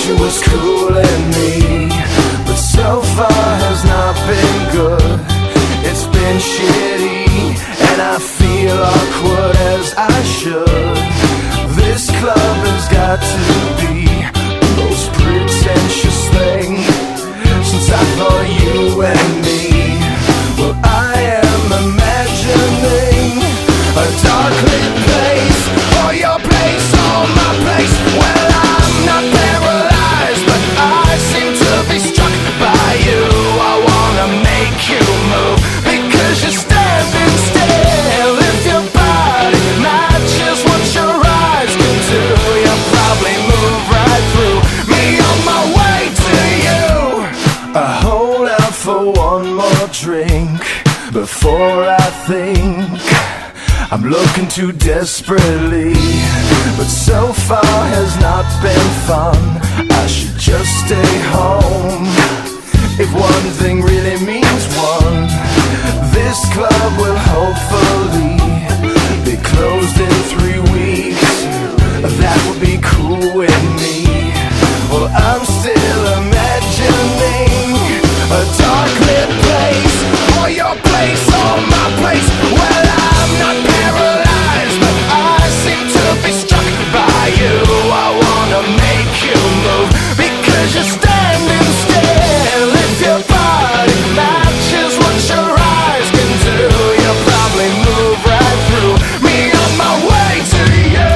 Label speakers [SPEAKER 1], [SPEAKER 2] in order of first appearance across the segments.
[SPEAKER 1] she was cooling me, but so far has not been good. It's been shitty, and I feel awkward as I should. This club has got to be the most pretentious thing since I thought you and me. Well, I am imagining a dark lit place, or your place, or my place. Well, I'm not paralyzed, but I seem to be struck by you. I wanna make you move, because you're standing still. If your body matches what your eyes can do, you'll probably move right through me on my way to you. I hold out for one more drink before I think I'm looking too desperately, but so far has not been fun. I should just stay home. If one thing really means one, this club will hopefully be closed in 3 weeks. That would be cool with me. Well, I'm still imagining a dark lit place, or your place, or my place. Well, I'm not paralyzed, but I seem to be struck by you. I wanna make you move, because you're standing still. If your body matches what your eyes can do, you'll probably move right through me on my way to you.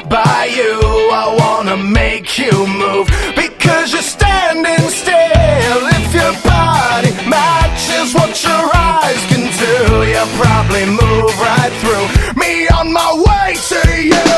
[SPEAKER 1] By you, I wanna make you move, because you're standing still. If your body matches what your eyes can do, you'll probably move right through me on my way to you.